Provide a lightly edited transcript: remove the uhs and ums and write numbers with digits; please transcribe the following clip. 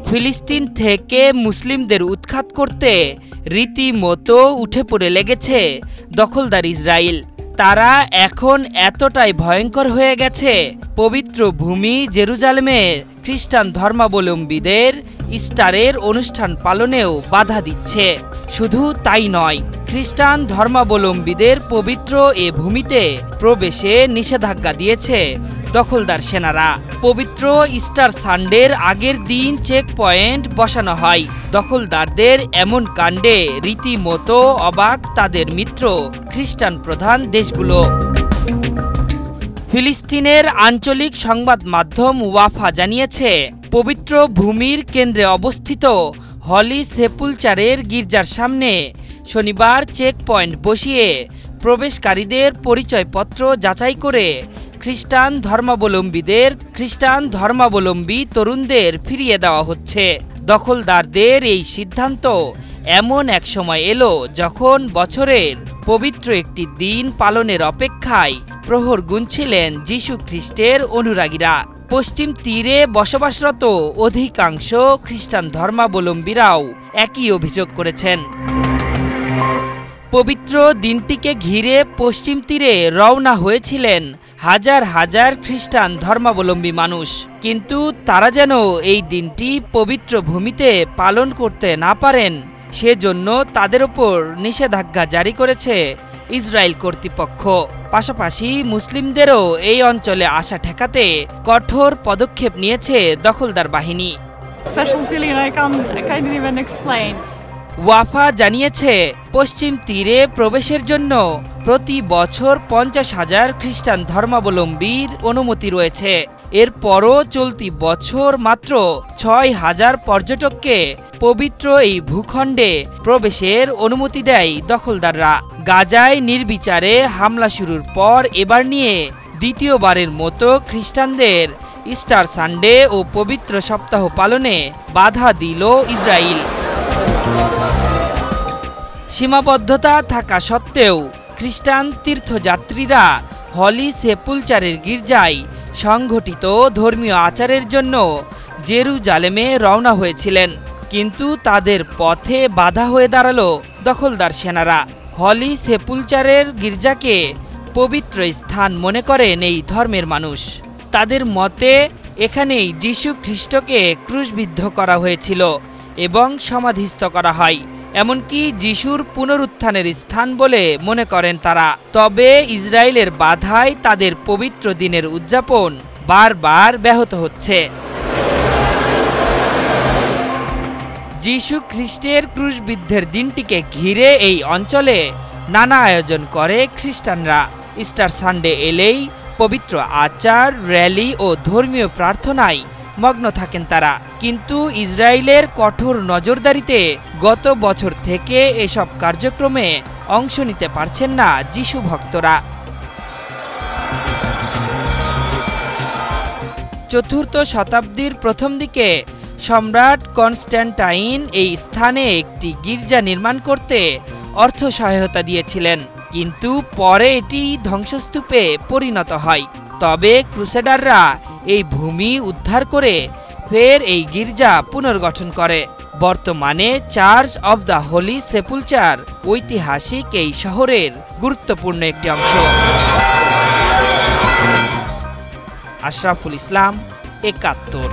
ফিলিস্তিন থেকে মুসলিমদের উৎখাত করতে রীতিমতো উঠে পড়ে লেগেছে দখলদার ইসরায়েল। তারা এখন এতটাই ভয়ঙ্কর হয়ে গেছে, পবিত্র ভূমি জেরুজালেমে খ্রিস্টান ধর্মাবলম্বীদের ইস্টারের অনুষ্ঠান পালনেও বাধা দিচ্ছে। শুধু তাই নয়, খ্রিস্টান ধর্মাবলম্বীদের পবিত্র এ ভূমিতে প্রবেশে নিষেধাজ্ঞা দিয়েছে দখলদার সেনারা। পবিত্র ইস্টার সানডের আগের দিন চেক পয়েন্ট বসানো হয়। দখলদারদের এমন কাণ্ডে রীতিমতো অবাক তাদের মিত্র খ্রিস্টান প্রধান দেশগুলো। ফিলিস্তিনের আঞ্চলিক সংবাদ মাধ্যম ওয়াফা জানিয়েছে, পবিত্র ভূমির কেন্দ্রে অবস্থিত হলি সেপুলচারের গির্জার সামনে শনিবার চেক পয়েন্ট বসিয়ে প্রবেশকারীদের পরিচয়পত্র যাচাই করে খ্রিস্টান ধর্মাবলম্বী তরুণদের ফিরিয়ে দেওয়া হচ্ছে। দখলদারদের এই সিদ্ধান্ত এমন এক সময় এলো যখন বছরের পবিত্র একটি দিন পালনের অপেক্ষায় প্রহর গুনছিলেন যিশু খ্রিস্টের অনুরাগীরা। পশ্চিম তীরে বসবাসরত অধিকাংশ খ্রিস্টান ধর্মাবলম্বীরাও একই অভিযোগ করেছেন। পবিত্র দিনটিকে ঘিরে পশ্চিম তীরে রওনা হয়েছিলেন হাজার হাজার খ্রিস্টান ধর্মাবলম্বী মানুষ, কিন্তু তারা যেন এই দিনটি পবিত্র ভূমিতে পালন করতে না পারেন সেজন্য তাদের ওপর নিষেধাজ্ঞা জারি করেছে ইসরায়েল কর্তৃপক্ষ। পাশাপাশি মুসলিমদেরও এই অঞ্চলে আসা ঠেকাতে কঠোর পদক্ষেপ নিয়েছে দখলদার বাহিনী। ওয়াফা জানিয়েছে, পশ্চিম তীরে প্রবেশের জন্য প্রতি বছর 50,000 খ্রিস্টান ধর্মাবলম্বীর অনুমতি রয়েছে। এরপরও চলতি বছর মাত্র 6,000 পর্যটককে পবিত্র এই ভূখণ্ডে প্রবেশের অনুমতি দেয় দখলদাররা। গাজায় নির্বিচারে হামলা শুরুর পর এবার নিয়ে দ্বিতীয়বারের মতো খ্রিস্টানদের ইস্টার সানডে ও পবিত্র সপ্তাহ পালনে বাধা দিল ইসরায়েল। সীমাবদ্ধতা থাকা সত্ত্বেও খ্রিস্টান তীর্থযাত্রীরা হলি সেপুলচারের গির্জায় সংঘটিত ধর্মীয় আচারের জন্য জেরুজালেমে রওনা হয়েছিলেন, কিন্তু তাদের পথে বাধা হয়ে দাঁড়ালো দখলদার সেনারা। হলি সেপুলচারের গির্জাকে পবিত্র স্থান মনে করেন এই ধর্মের মানুষ। তাদের মতে এখানেই যিশু খ্রিস্টকে ক্রুশবিদ্ধ করা হয়েছিল এবং সমাধিস্থ করা হয়, এমনকি যিশুর পুনরুত্থানের স্থান বলে মনে করেন তারা। তবে ইসরায়েলের বাধায় তাদের পবিত্র দিনের উদযাপন বারবার ব্যাহত হচ্ছে। যিশু খ্রিস্টের ক্রুশবিদ্ধের দিনটিকে ঘিরে এই অঞ্চলে নানা আয়োজন করে খ্রিস্টানরা। ইস্টার সানডে এলেই পবিত্র আচার, র্যালি ও ধর্মীয় প্রার্থনায় মগ্ন থাকেন তারা। কিন্তু ইসরায়েলের কঠোর নজরদারিতে গত বছর থেকে এসব কার্যক্রমে অংশ নিতে পারছেন না যিশু ভক্তরা। চতুর্থ শতাব্দীর প্রথম দিকে সম্রাট কনস্ট্যান্টাইন এই স্থানে একটি গির্জা নির্মাণ করতে অর্থ সহায়তা দিয়েছিলেন, কিন্তু পরে এটি ধ্বংসস্তূপে পরিণত হয়। তবে ক্রুসেডাররা এই ভূমি উদ্ধার করে ফের এই গির্জা পুনর্গঠন করে। বর্তমানে চার্চ অব দ্য হোলি সেপুলচার ঐতিহাসিক এই শহরের গুরুত্বপূর্ণ একটি অংশ। আশরাফুল ইসলাম, ৭১।